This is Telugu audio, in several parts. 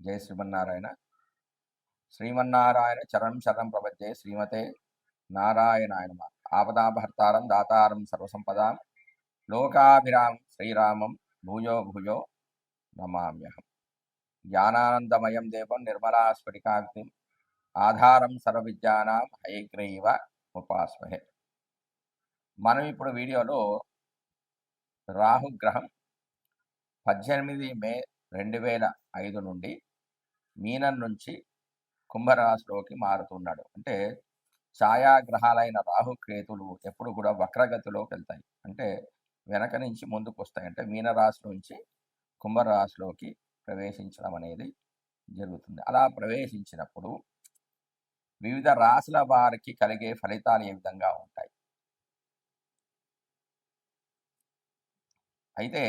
జయ శ్రీమన్నారాయణ. శ్రీమన్నారాయణ చరణం శరణం ప్రపంచే శ్రీమతే నారాయణాయ నమః. ఆపదాపహర్తారం దాతారం సర్వసంపదాం లోకాభిరామం శ్రీరామం భూయో భూయో నమామ్యహం. జ్ఞానానందమయం దేవం నిర్మలా స్ఫటికాగ్నిం ఆధారం సర్వవిద్యానాం హయగ్రీవ ఉపాస్మహే. మనం ఇప్పుడు వీడియోలో రాహుగ్రహం 18 మే 2005 నుండి మీనం నుంచి కుంభరాశిలోకి మారుతున్నాడు. అంటే ఛాయాగ్రహాలైన రాహుకేతులు ఎప్పుడు కూడా వక్రగతిలోకి వెళ్తాయి, అంటే వెనక నుంచి ముందుకు వస్తాయి. అంటే మీనరాశి నుంచి కుంభరాశిలోకి ప్రవేశించడం అనేది జరుగుతుంది. అలా ప్రవేశించినప్పుడు వివిధ రాశుల వారికి కలిగే ఫలితాలు ఏ విధంగా ఉంటాయి? అయితే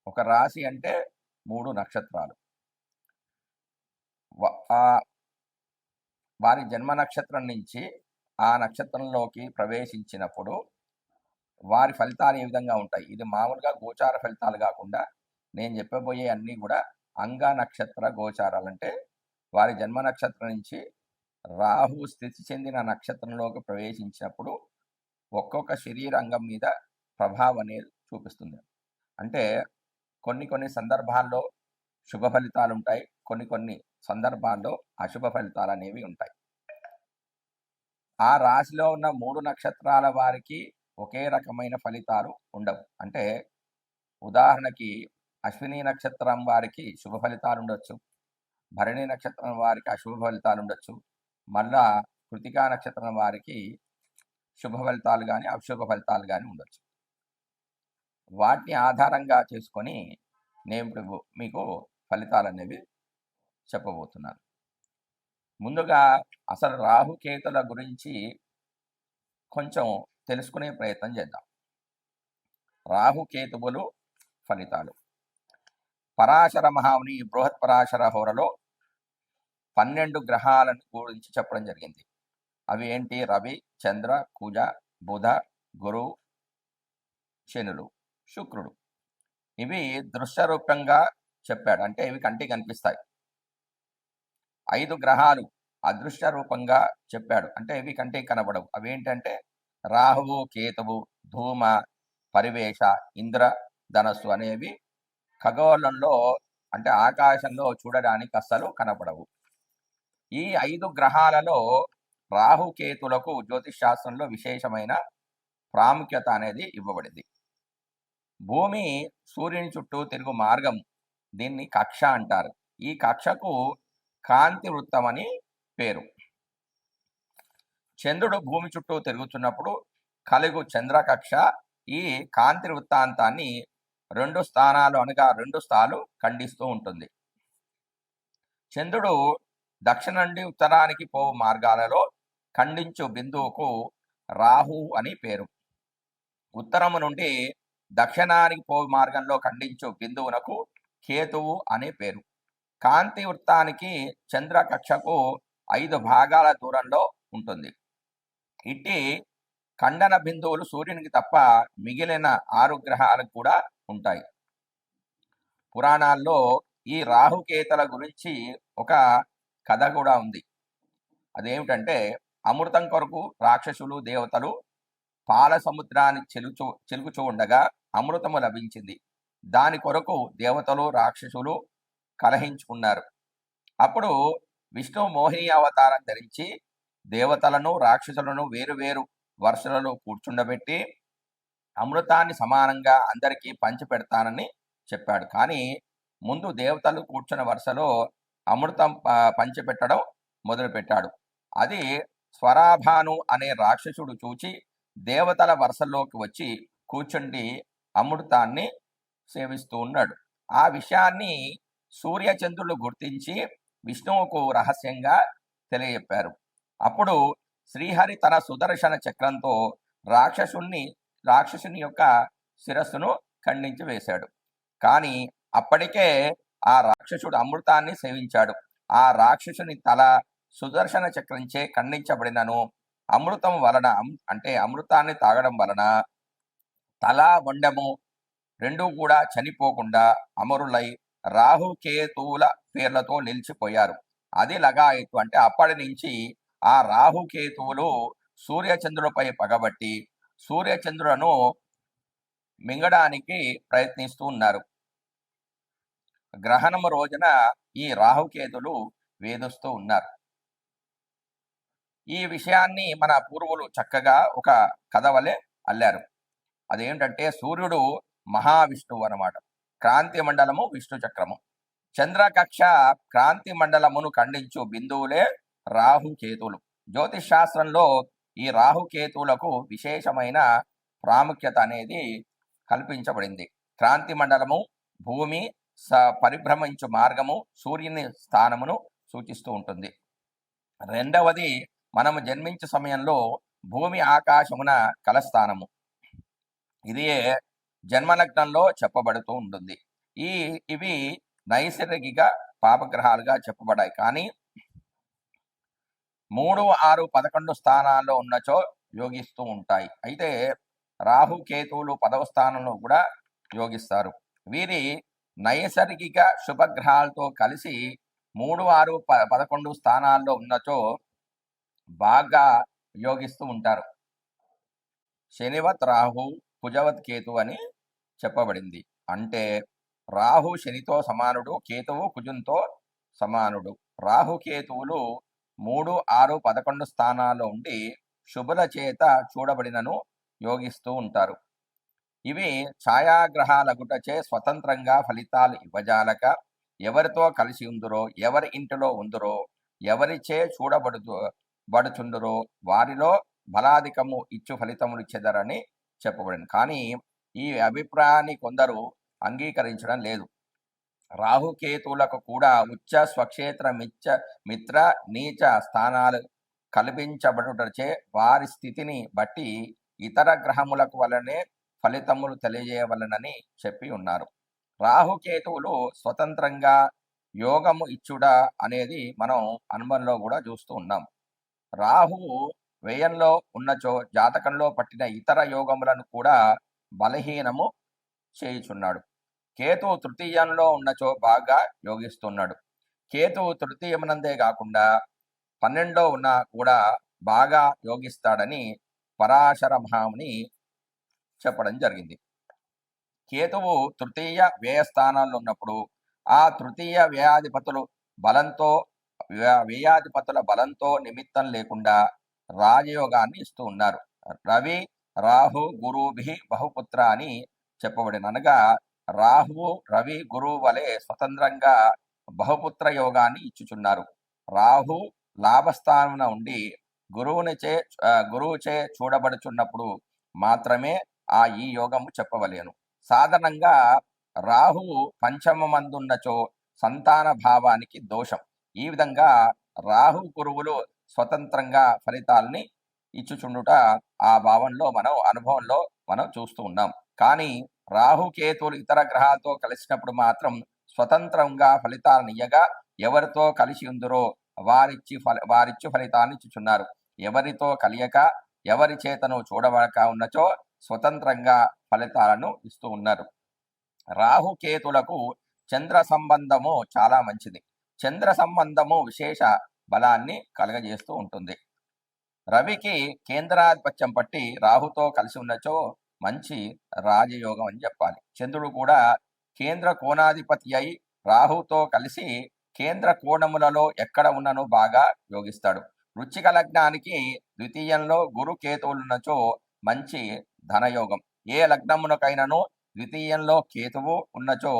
ఒక రాశి అంటే 3 నక్షత్రాలు. వారి జన్మ నక్షత్రం నుంచి ఆ నక్షత్రంలోకి ప్రవేశించినప్పుడు వారి ఫలితాలు ఏ విధంగా ఉంటాయి? ఇది మామూలుగా గోచార ఫలితాలు కాకుండా నేను చెప్పబోయే అన్నీ కూడా అంగ నక్షత్ర గోచారాలు. అంటే వారి జన్మ నక్షత్రం నుంచి రాహు స్థితి చెందిన నక్షత్రంలోకి ప్రవేశించినప్పుడు ఒక్కొక్క శరీరాంగం మీద ప్రభావం అనేది చూపిస్తుంది. అంటే కొన్ని సందర్భాల్లో శుభ ఫలితాలు ఉంటాయి, కొన్ని సందర్భాల్లో అశుభ ఫలితాలు అనేవి ఉంటాయి. ఆ రాశిలో ఉన్న 3 నక్షత్రాల వారికి ఒకే రకమైన ఫలితాలు ఉండవు. అంటే ఉదాహరణకి అశ్విని నక్షత్రం వారికి శుభ ఫలితాలు ఉండొచ్చు, భరణి నక్షత్రం వారికి అశుభ ఫలితాలు ఉండొచ్చు, మళ్ళా కృతికా నక్షత్రం వారికి శుభ ఫలితాలు కానీ అశుభ ఫలితాలు కానీ ఉండొచ్చు. వాటిని ఆధారంగా చేసుకొని నేను ఇప్పుడు మీకు ఫలితాలు అనేవి చెప్పబోతున్నాను. ముందుగా అసలు రాహుకేతుల గురించి కొంచెం తెలుసుకునే ప్రయత్నం చేద్దాం. రాహుకేతువులు ఫలితాలు. పరాశర మహాముని బృహత్ పరాశర హోరలో 12 గ్రహాలను గురించి చెప్పడం జరిగింది. అవి ఏంటి? రవి, చంద్ర, కుజ, బుధ, గురు, శనులు, శుక్రుడు. ఇవి దృశ్య రూపంగా చెప్పాడు, అంటే ఇవి కంటికి కనిపిస్తాయి. 5 గ్రహాలు అదృశ్య రూపంగా చెప్పాడు, అంటే ఇవి కంటికి కనబడవు. అవి ఏంటంటే రాహువు, కేతువు, ధూమ, పరివేష, ఇంద్ర, ధనస్సు అనేవి ఖగోళంలో అంటే ఆకాశంలో చూడడానికి అస్సలు కనపడవు. ఈ 5 గ్రహాలలో రాహుకేతులకు జ్యోతిష్ శాస్త్రంలో విశేషమైన ప్రాముఖ్యత అనేది ఇవ్వబడింది. భూమి సూర్యుని చుట్టూ తిరుగు మార్గం, దీన్ని కక్ష అంటారు. ఈ కక్షకు కాంతి వృత్తం అని పేరు. చంద్రుడు భూమి చుట్టూ తిరుగుతున్నప్పుడు కలుగు చంద్రకక్ష ఈ కాంతి వృత్తాంతాన్ని 2 స్థానాలు అనగా 2 స్థాలు ఖండిస్తూ ఉంటుంది. చంద్రుడు దక్షిణ నుండి ఉత్తరానికి పోవు మార్గాలలో ఖండించు బిందువుకు రాహు అని పేరు. ఉత్తరము నుండి దక్షిణానికి పోవు మార్గంలో ఖండించు బిందువునకు కేతువు అనే పేరు. కాంతి వృత్తానికి చంద్ర కక్షకు 5 భాగాల దూరంలో ఉంటుంది. ఇట్టి ఖండన బిందువులు సూర్యునికి తప్ప మిగిలిన 6 గ్రహాలకు కూడా ఉంటాయి. పురాణాల్లో ఈ రాహుకేతుల గురించి ఒక కథ కూడా ఉంది. అదేమిటంటే, అమృతం కొరకు రాక్షసులు దేవతలు పాల సముద్రాన్ని చిలుకుచూ ఉండగా అమృతము లభించింది. దాని కొరకు దేవతలు రాక్షసులు కలహించుకున్నారు. అప్పుడు విష్ణు మోహిని అవతారం ధరించి దేవతలను రాక్షసులను వేరు వరుసలలో కూర్చుండబెట్టి అమృతాన్ని సమానంగా అందరికీ పంచిపెడతానని చెప్పాడు. కానీ ముందు దేవతలు కూర్చున్న వరుసలో అమృతం పంచిపెట్టడం మొదలుపెట్టాడు. అది స్వరాభాను అనే రాక్షసుడు చూచి దేవతల వరుసలోకి వచ్చి కూర్చుండి అమృతాన్ని సేవిస్తూ ఉన్నాడు. ఆ విషయాన్ని సూర్యచంద్రులు గుర్తించి విష్ణువుకు రహస్యంగా తెలియజెప్పారు. అప్పుడు శ్రీహరి తన సుదర్శన చక్రంతో రాక్షసుని యొక్క శిరస్సును ఖండించి వేశాడు. కానీ అప్పటికే ఆ రాక్షసుడు అమృతాన్ని సేవించాడు. ఆ రాక్షసుని తల సుదర్శన చక్రంచే ఖండించబడినను అమృతం వలన అంటే అమృతాన్ని తాగడం వలన తల, మొండెము 2 కూడా చనిపోకుండా అమరులై రాహుకేతువుల పేర్లతో నిలిచిపోయారు. అది లగాయతు అంటే అప్పటి నుంచి ఆ రాహుకేతువులు సూర్యచంద్రులపై పగబట్టి సూర్యచంద్రులను మింగడానికి ప్రయత్నిస్తూ ఉన్నారు. గ్రహణము రోజున ఈ రాహుకేతులు వేధిస్తూ ఉన్నారు. ఈ విషయాన్ని మన పూర్వులు చక్కగా ఒక కథ వలె అల్లారు. అదేంటంటే సూర్యుడు మహావిష్ణువు అన్నమాట. క్రాంతి మండలము విష్ణు చక్రము. చంద్రకక్ష క్రాంతి మండలమును ఖండించు బిందువులే రాహుకేతువులు. జ్యోతిష్ శాస్త్రంలో ఈ రాహుకేతువులకు విశేషమైన ప్రాముఖ్యత అనేది కల్పించబడింది. క్రాంతి మండలము భూమి పరిభ్రమించు మార్గము, సూర్యుని స్థానమును సూచిస్తూ ఉంటుంది. రెండవది మనము జన్మించే సమయంలో భూమి ఆకాశమున కలస్థానము, ఇది జన్మలగ్నంలో చెప్పబడుతూ ఉంటుంది. ఇవి నైసర్గిక పాపగ్రహాలుగా చెప్పబడాయి. కానీ 3, 6, 11 స్థానాల్లో ఉన్నచో యోగిస్తూ ఉంటాయి. అయితే రాహుకేతువులు 10వ స్థానంలో కూడా యోగిస్తారు. వీరి నైసర్గిక శుభగ్రహాలతో కలిసి 3, 6, 11 స్థానాల్లో ఉన్నచో బాగా యోగిస్తూ ఉంటారు. శనివత్ రాహు, కుజవత్ కేతు అని చెప్పబడింది. అంటే రాహు శనితో సమానుడు, కేతువు కుజంతో సమానుడు. రాహుకేతువులు 3, 6, 11 స్థానాల్లో ఉండి శుభుల చేత చూడబడినను యోగిస్తూ ఉంటారు. ఇవి ఛాయాగ్రహాలగుటచే స్వతంత్రంగా ఫలితాలు ఇవ్వజాలక ఎవరితో కలిసి ఉందురో, ఎవరి ఇంటిలో ఉందురో, ఎవరిచే చూడబడుచుందురో వారిలో బలాధికము ఇచ్చు ఫలితములు ఇచ్చెదరని చెప్పబడింది. కానీ ఈ అభిప్రాయాన్ని కొందరు అంగీకరించడం లేదు. రాహుకేతువులకు కూడా ఉచ్చ, స్వక్షేత్ర, మిత్ర, నీచ స్థానాలు కల్పించబడుటచే వారి స్థితిని బట్టి ఇతర గ్రహములకు వలనే ఫలితములు తెలియజేయవలనని చెప్పి ఉన్నారు. రాహుకేతువులు స్వతంత్రంగా యోగము ఇచ్చుట అనేది మనం అనుభవంలో కూడా చూస్తూ ఉన్నాం. రాహువు వ్యయంలో ఉన్నచో జాతకంలో పట్టిన ఇతర యోగములను కూడా బలహీనము చేయుచున్నాడు. కేతువు తృతీయంలో ఉన్నచో బాగా యోగిస్తున్నాడు. కేతువు తృతీయమునందే కాకుండా 12లో ఉన్న కూడా బాగా యోగిస్తాడని పరాశర మహాముని చెప్పడం జరిగింది. కేతువు తృతీయ వ్యయ స్థానాల్లో ఉన్నప్పుడు ఆ తృతీయ వ్యయాధిపతుల బలంతో నిమిత్తం లేకుండా రాజయోగాన్ని ఇస్తూ ఉన్నారు. రవి రాహు గురుభి బహుపుత్ర అని చెప్పబడిన, అనగా రాహువు రవి గురువు వలె స్వతంత్రంగా బహుపుత్ర యోగాన్ని ఇచ్చుచున్నారు. రాహు లాభస్థానమున ఉండి గురువుచే చూడబడుచున్నప్పుడు మాత్రమే ఈ యోగము చెప్పవలేను. సాధారణంగా రాహువు పంచమమందున్నచో సంతాన భావానికి దోషం. ఈ విధంగా రాహు గురువులు స్వతంత్రంగా ఫలితాలని ఇచ్చుచుండుట ఆ భావంలో అనుభవంలో మనం చూస్తూ ఉన్నాం. కానీ రాహుకేతువులు ఇతర గ్రహాలతో కలిసినప్పుడు మాత్రం స్వతంత్రంగా ఫలితాలను ఇయ్యగా ఎవరితో కలిసి ఉందరో వారిచ్చు ఫలితాన్ని ఇచ్చుచున్నారు. ఎవరితో కలియక ఎవరి చేతను చూడబడక ఉన్నచో స్వతంత్రంగా ఫలితాలను ఇస్తూ ఉన్నారు. రాహుకేతులకు చంద్ర సంబంధము చాలా మంచిది. చంద్ర సంబంధము విశేష బలాన్ని కలగజేస్తూ ఉంటుంది. రవికి కేంద్రాధిపత్యం పట్టి రాహుతో కలిసి ఉన్నచో మంచి రాజయోగం అని చెప్పాలి. చంద్రుడు కూడా కేంద్ర కోణాధిపతి అయి రాహుతో కలిసి కేంద్ర కోణములలో ఎక్కడ ఉన్నను బాగా యోగిస్తాడు. వృశ్చిక లగ్నానికి ద్వితీయంలో గురు కేతువులున్నచో మంచి ధనయోగం. ఏ లగ్నమునకైనను ద్వితీయంలో కేతువు ఉన్నచో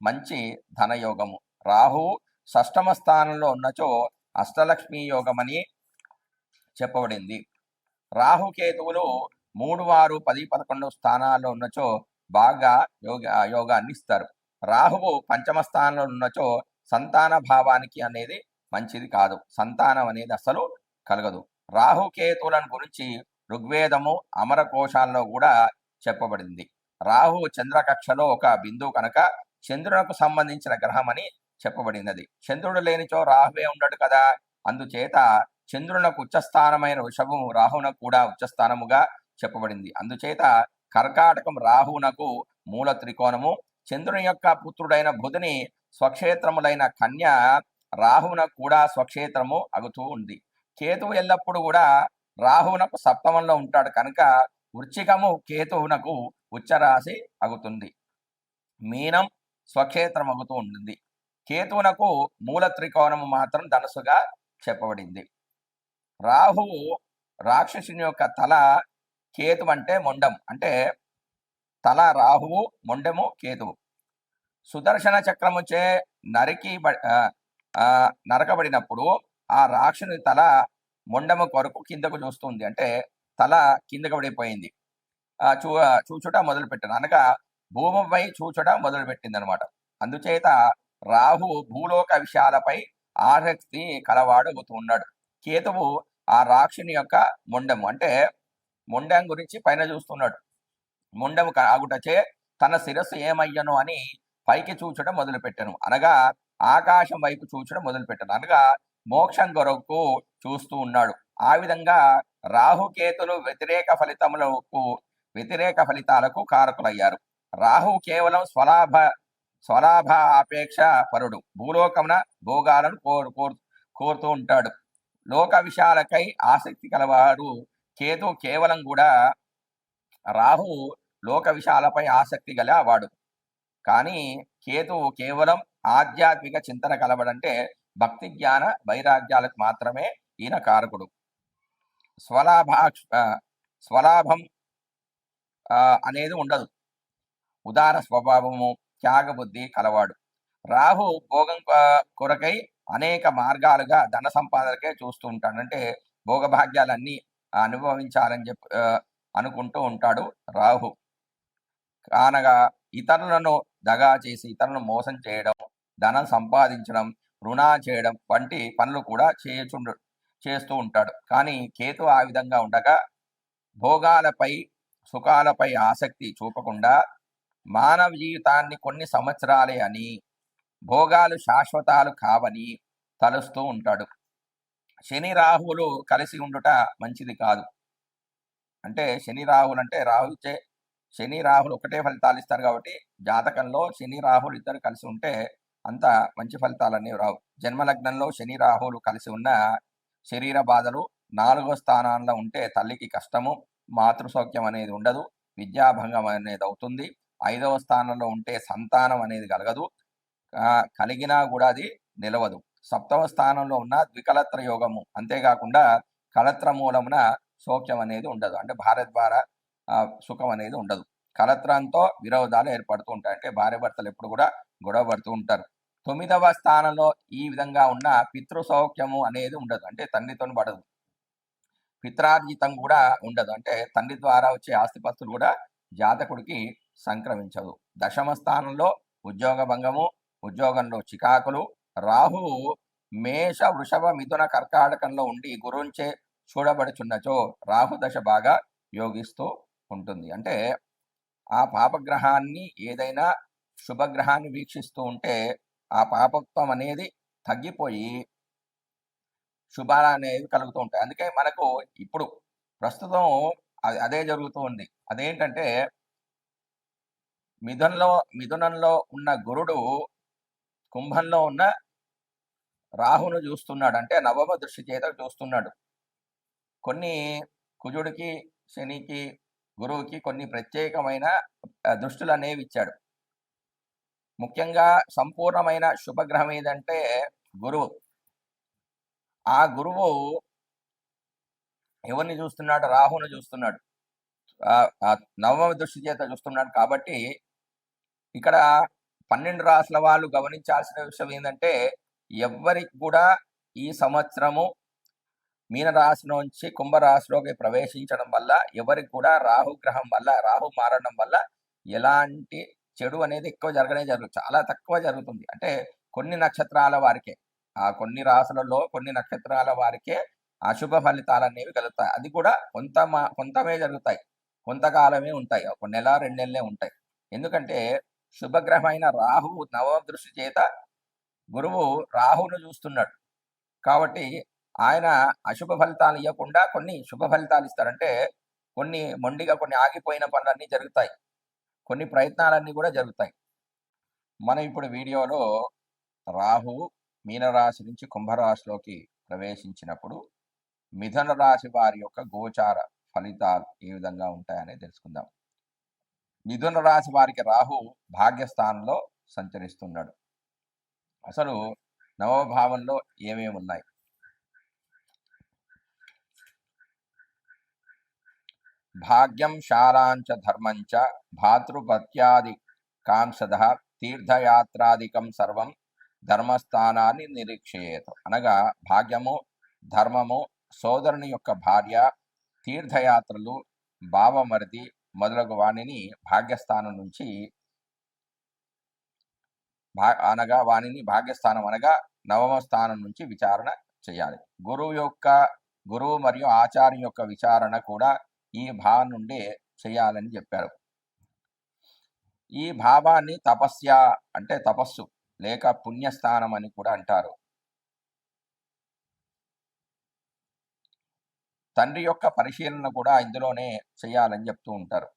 మంచి ధనయోగము. రాహువు షష్టమ స్థానంలో ఉన్నచో అష్టలక్ష్మీ యోగమని చెప్పబడింది. రాహుకేతువులు 3, 6, 10, 11 స్థానాల్లో ఉన్నచో బాగా యోగాన్ని ఇస్తారు. రాహువు పంచమ స్థానంలో ఉన్నచో సంతాన భావానికి అనేది మంచిది కాదు. సంతానం అనేది అసలు కలగదు. రాహుకేతువులను గురించి ఋగ్వేదము అమరకోశాల్లో కూడా చెప్పబడింది. రాహు చంద్రకక్షలో ఒక బిందువు కనుక చంద్రునకు సంబంధించిన గ్రహం అని చెప్పబడినది. చంద్రుడు లేనిచో రాహువే ఉండడు కదా. అందుచేత చంద్రునకు ఉచ్చస్థానమైన వృషభము రాహునకు కూడా ఉచ్చస్థానముగా చెప్పబడింది. అందుచేత కర్కాటకం రాహునకు మూల త్రికోణము, చంద్రుని యొక్క పుత్రుడైన బుధుని స్వక్షేత్రములైన కన్య రాహువునకు కూడా స్వక్షేత్రము అగుతూ ఉంది. కేతువు ఎల్లప్పుడు కూడా రాహువునకు సప్తమంలో ఉంటాడు కనుక వృచ్చికము కేతువునకు ఉచ్చరాశి అగుతుంది. మీనం స్వక్షేత్రం అగుతూ ఉంటుంది. కేతువునకు మూల త్రికోణము మాత్రం ధనుసుగా చెప్పబడింది. రాహువు రాక్షసుని యొక్క తల, కేతు అంటే మొండం, అంటే తల రాహువు, మొండెము కేతువు. సుదర్శన చక్రముచే నరకబడినప్పుడు ఆ రాక్షసుని తల మొండము కొరకు కిందకు చూస్తుంది, అంటే తల కిందకు పడిపోయింది. చూచుట మొదలుపెట్టాను అనగా భూమిపై చూచుట మొదలుపెట్టింది అనమాట. అందుచేత రాహు భూలోక విషయాలపై ఆసక్తి కలవాడుతూ ఉన్నాడు. కేతువు ఆ రాక్షుని యొక్క మొండము, అంటే మొండం గురించి పైన చూస్తున్నాడు. మొండము ఆగుటచే తన శిరస్సు ఏమయ్యను అని పైకి చూచడం మొదలుపెట్టాను, అనగా ఆకాశం వైపు చూచడం మొదలుపెట్టాను, అనగా మోక్షం కొరకు చూస్తూ ఉన్నాడు. ఆ విధంగా రాహుకేతులు వ్యతిరేక ఫలితాలకు కారకులయ్యారు. రాహు కేవలం స్వలాభ ఆపేక్ష పరుడు, భూలోకమున భోగాలను కోరుతూ ఉంటాడు. లోక విషయాలకై ఆసక్తి కలవాడు. కేతు కేవలం కూడా రాహు లోక విషయాలపై ఆసక్తి గలవాడు, కానీ కేతువు కేవలం ఆధ్యాత్మిక చింతన కలవడంటే భక్తి జ్ఞాన వైరాగ్యాలకు మాత్రమే ఈయన కారకుడు. స్వలాభం అనేది ఉండదు. ఉదార స్వభావము, త్యాగబుద్ధి కలవాడు. రాహు భోగం కొరకై అనేక మార్గాలుగా ధన సంపాదనకే చూస్తూ ఉంటాడు, అంటే భోగభాగ్యాలన్నీ అనుభవించాలని అనుకుంటూ ఉంటాడు రాహు. కానగా ఇతరులను దగా చేసి ఇతరులను మోసం చేయడం, ధనం సంపాదించడం, రుణా చేయడం వంటి పనులు కూడా చేస్తూ ఉంటాడు. కానీ కేతు ఆ విధంగా ఉండగా భోగాలపై సుఖాలపై ఆసక్తి చూపకుండా మానవ జీవితాన్ని కొన్ని సంవత్సరాలే అని, భోగాలు శాశ్వతాలు కావని తలుస్తూ ఉంటాడు. శని రాహువులు కలిసి ఉండుట మంచిది కాదు. అంటే శని రాహువులు అంటే శని రాహులు ఒకటే ఫలితాలు ఇస్తారు కాబట్టి జాతకంలో శని రాహులు ఇద్దరు కలిసి ఉంటే అంత మంచి ఫలితాలన్నీ రావు. జన్మలగ్నంలో శని రాహువులు కలిసి ఉన్న శరీర బాధలు, 4వ స్థానాల్లో ఉంటే తల్లికి కష్టము, మాతృసౌఖ్యం అనేది ఉండదు, విద్యాభంగం అనేది అవుతుంది. 5వ స్థానంలో ఉంటే సంతానం అనేది కలగదు, కలిగినా కూడా అది నిలవదు. 7వ స్థానంలో ఉన్న ద్వికలత్ర యోగము, అంతేకాకుండా కలత్ర మూలమున సౌఖ్యం అనేది ఉండదు, అంటే భార్య ద్వారా సుఖం అనేది ఉండదు. కలత్రంతో విరోధాలు ఏర్పడుతూ ఉంటాయి, అంటే భార్య భర్తలు ఎప్పుడు కూడా గొడవ పడుతూ ఉంటారు. 9వ స్థానంలో ఈ విధంగా ఉన్న పితృ సౌఖ్యము అనేది ఉండదు, అంటే తండ్రితో పడదు. పిత్రార్జితం కూడా ఉండదు, అంటే తండ్రి ద్వారా వచ్చే ఆస్తిపస్తులు కూడా జాతకుడికి సంక్రమించదు. 10వ స్థానంలో ఉద్యోగ భంగము, ఉద్యోగంలో చికాకులు. రాహువు మేష, వృషభ, మిథున, కర్కాటకంలో ఉండి గురుంచే చూడబడుచున్నచో రాహు దశ బాగా యోగిస్తూ ఉంటుంది. అంటే ఆ పాపగ్రహాన్ని ఏదైనా శుభగ్రహాన్ని వీక్షిస్తూ ఉంటే ఆ పాపత్వం అనేది తగ్గిపోయి శుభాలు అనేవి కలుగుతూ ఉంటాయి. అందుకే మనకు ఇప్పుడు ప్రస్తుతం అదే జరుగుతూ ఉంది. అదేంటంటే మిథునంలో ఉన్న గురుడు కుంభంలో ఉన్న రాహును చూస్తున్నాడు, అంటే నవమ దృష్టి చేత చూస్తున్నాడు. కొన్ని కుజుడికి, శనికి, గురువుకి కొన్ని ప్రత్యేకమైన దృష్టిలు అనేవి ఇచ్చాడు. ముఖ్యంగా సంపూర్ణమైన శుభగ్రహం ఏదంటే గురువు. ఆ గురువు ఎవరిని చూస్తున్నాడు? రాహును చూస్తున్నాడు, నవమ దృష్టి చేత చూస్తున్నాడు. కాబట్టి ఇక్కడ 12 రాశుల వాళ్ళు గమనించాల్సిన విషయం ఏంటంటే ఎవరికి కూడా ఈ సంవత్సరము మీనరాశి నుంచి కుంభరాశిలోకి ప్రవేశించడం వల్ల ఎవరికి కూడా రాహుగ్రహం వల్ల, రాహు మారడం వల్ల ఎలాంటి చెడు అనేది ఎక్కువ చాలా తక్కువ జరుగుతుంది. అంటే కొన్ని నక్షత్రాల వారికే, ఆ కొన్ని రాశులలో కొన్ని నక్షత్రాల వారికే అశుభ ఫలితాలు అనేవి కలుగుతాయి. అది కూడా కొంతమే జరుగుతాయి, కొంతకాలమే ఉంటాయి, 1 నెల 2 నెలలే ఉంటాయి. ఎందుకంటే శుభగ్రహమైన రాహువు నవమ దృష్టి చేత గురువు రాహును చూస్తున్నాడు. కాబట్టి ఆయన అశుభ ఫలితాలు ఇవ్వకుండా కొన్ని శుభ ఫలితాలు ఇస్తారంటే కొన్ని మొండిగా కొన్ని ఆగిపోయిన పనులన్నీ జరుగుతాయి, కొన్ని ప్రయత్నాలన్నీ కూడా జరుగుతాయి. మనం ఇప్పుడు వీడియోలో రాహువు మీనరాశి నుంచి కుంభరాశిలోకి ప్రవేశించినప్పుడు మిథున రాశి వారి యొక్క గోచార ఫలితాలు ఏ విధంగా ఉంటాయని తెలుసుకుందాం. మిథున రాశి వారికి రాహు భాగ్యస్థానంలో సంచరిస్తున్నాడు. అసలు నవభావంలో ఏమేమి ఉన్నాయి? భాగ్యం శాలాంచ ధర్మంచ భాతృపత్యాది కాంసద తీర్థయాత్రాదికం సర్వం ధర్మస్థానాన్ని నిరీక్షయేత్. అనగా భాగ్యము, ధర్మము, సోదరుని యొక్క భార్య, తీర్థయాత్రలు, భావమరిది మొదలగు వాణిని భాగ్యస్థానం నుంచి అనగా వాణిని భాగ్యస్థానం అనగా నవమ స్థానం నుంచి విచారణ చేయాలి. గురువు మరియు ఆచార్యం యొక్క విచారణ కూడా ఈ భావం నుండే చేయాలని చెప్పారు. ఈ భావాన్ని తపస్య అంటే తపస్సు లేక పుణ్యస్థానం అని కూడా అంటారు. తండ్రి యొక్క పరిశీలన కూడా ఇందులోనే చేయాలని చెప్తూ ఉంటారు.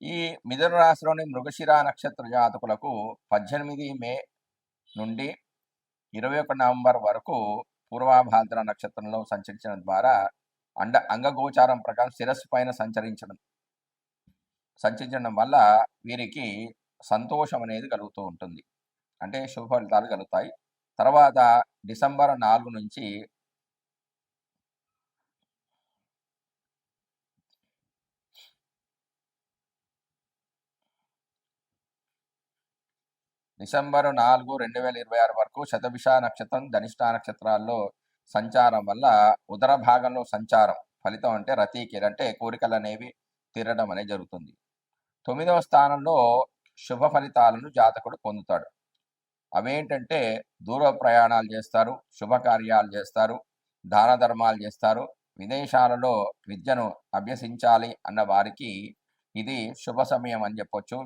ఈ మిథున రాశిలోని మృగశిర నక్షత్ర జాతకులకు 18 మే నుండి 21 నవంబర్ వరకు పూర్వభాద్ర నక్షత్రంలో సంచరించడం ద్వారా అంగగోచారం ప్రకారం శిరస్సు పైన సంచరించడం వల్ల వీరికి సంతోషం అనేది కలుగుతూ ఉంటుంది. అంటే శుభ ఫలితాలు కలుగుతాయి. తర్వాత డిసెంబర్ 4 నుంచి డిసెంబర్ 4, 2026 వరకు శతభిష నక్షత్రం, ధనిష్ట నక్షత్రాల్లో సంచారం వల్ల ఉదర భాగంలో సంచారం ఫలితం అంటే రతీకి అంటే కోరికలు అనేవి తీరడం అనేది జరుగుతుంది. 9వ స్థానంలో శుభ ఫలితాలను జాతకుడు పొందుతాడు. అవేంటంటే దూర ప్రయాణాలు చేస్తారు, శుభకార్యాలు చేస్తారు, దాన ధర్మాలు చేస్తారు, విదేశాలలో విద్యను అభ్యసించాలి అన్న వారికి ఇది శుభ సమయం అని చెప్పొచ్చు.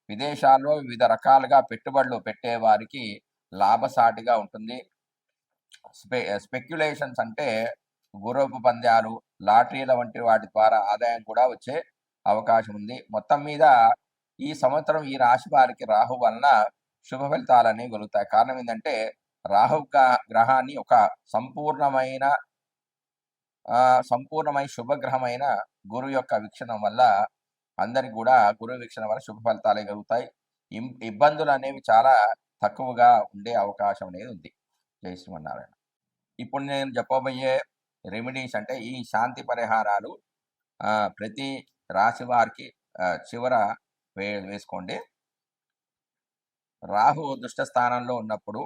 విదేశాల్లో వివిధ రకాలుగా పెట్టుబడులు పెట్టే వారికి లాభసాటిగా ఉంటుంది. స్పెక్యులేషన్స్ అంటే గుర్రపు పందాలు, లాటరీల వంటి వాటి ద్వారా ఆదాయం కూడా వచ్చే అవకాశం ఉంది. మొత్తం మీద ఈ సంవత్సరం ఈ రాశి వారికి రాహు వలన శుభ ఫలితాలన్నీ కలుగుతాయి. కారణం ఏంటంటే రాహు గ్రహాన్ని ఒక సంపూర్ణమై శుభగ్రహమైన గురువు యొక్క వీక్షణం వల్ల అందరికి కూడా గురువు వీక్షణ వల్ల శుభ ఫలితాలే కలుగుతాయి. ఇబ్బందులు అనేవి చాలా తక్కువగా ఉండే అవకాశం అనేది ఉంది. జై శ్రీమన్నారాయణ. ఇప్పుడు నేను చెప్పబోయే రెమెడీస్ అంటే ఈ శాంతి పరిహారాలు ప్రతి రాశి వారికి చివర వేసుకోండి. రాహు దుష్ట స్థానంలో ఉన్నప్పుడు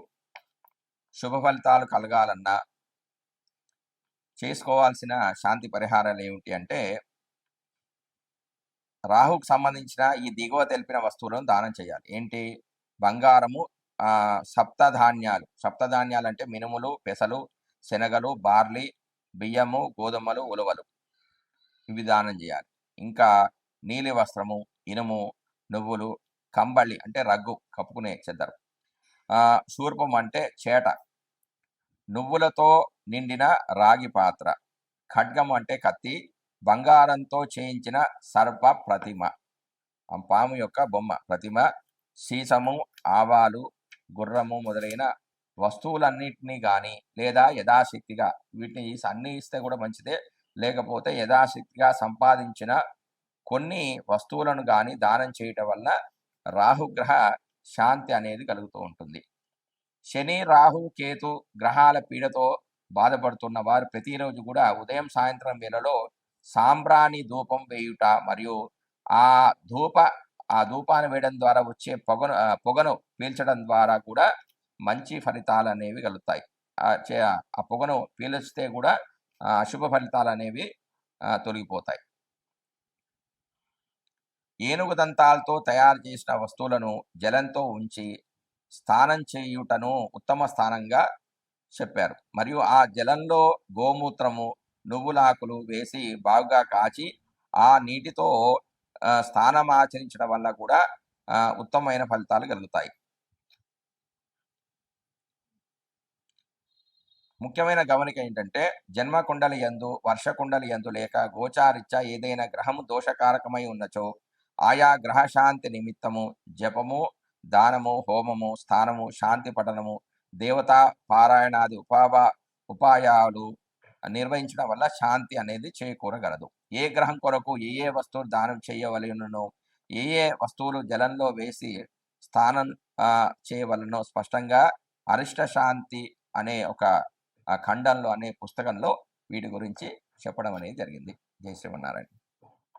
శుభ ఫలితాలు కలగాలన్నా చేసుకోవాల్సిన శాంతి పరిహారాలు ఏమిటి అంటే రాహుకు సంబంధించిన ఈ దిగువ తెలిపిన వస్తువులను దానం చేయాలి. ఏంటి? బంగారము, సప్తధాన్యాలు అంటే మినుములు, పెసలు, శనగలు, బార్లీ, బియ్యము, గోధుమలు, ఉలవలు ఇవి దానం చేయాలి. ఇంకా నీలి వస్త్రము, ఇనుము, నువ్వులు, కంబళి అంటే రగ్గు కప్పుకునే చెద్దరు, శూర్పం అంటే చేట, నువ్వులతో నిండిన రాగి పాత్ర, ఖడ్గం అంటే కత్తి, బంగారంతో చేయించిన సర్ప ప్రతిమ, పాము యొక్క బొమ్మ ప్రతిమ, సీసము, ఆవాలు, గుర్రము మొదలైన వస్తువులన్నింటినీ కానీ లేదా యథాశక్తిగా వీటిని అన్ని ఇస్తే కూడా మంచిదే, లేకపోతే యథాశక్తిగా సంపాదించిన కొన్ని వస్తువులను కానీ దానం చేయటం వల్ల రాహుగ్రహ శాంతి అనేది కలుగుతూ ఉంటుంది. శని, రాహు, కేతు గ్రహాల పీడతో బాధపడుతున్న వారు ప్రతిరోజు కూడా ఉదయం సాయంత్రం వేళలో సాంబ్రాణి ధూపం వేయుట మరియు ఆ ధూపాన్ని వేయడం ద్వారా వచ్చే పొగను పీల్చడం ద్వారా కూడా మంచి ఫలితాలు అనేవి కలుగుతాయి. ఆ పొగను పీల్చితే కూడా అశుభ ఫలితాలు అనేవి తొలగిపోతాయి. ఏనుగు దంతాలతో తయారు చేసిన వస్తువులను జలంతో ఉంచి స్నానం చేయుటను ఉత్తమ స్థానంగా చెప్పారు. మరియు ఆ జలంలో గోమూత్రము, నువ్వులాకులు వేసి బాగా కాచి ఆ నీటితో స్నానం ఆచరించడం వల్ల కూడా ఉత్తమమైన ఫలితాలు కలుగుతాయి. ముఖ్యమైన గమనిక ఏంటంటే జన్మ కుండలి యందు వర్ష కుండలి యందు లేక గోచారిత్యా ఏదైనా గ్రహము దోషకారకమై ఉన్నచో ఆయా గ్రహ శాంతి నిమిత్తము జపము, దానము, హోమము, స్థానము, శాంతి పఠనము, దేవతా పారాయణాది ఉపాయాలు నిర్వహించడం వల్ల శాంతి అనేది చేకూరగలదు. ఏ గ్రహం కొరకు ఏ ఏ వస్తువులు దానం చేయవలెనో, ఏ ఏ వస్తువులు జలంలో వేసి స్నానం చేయవలెనో స్పష్టంగా అరిష్ట శాంతి అనే ఒక ఖండంలో అనే పుస్తకంలో వీటి గురించి చెప్పడం అనేది జరిగింది. జై శ్రీమన్నారాయణ.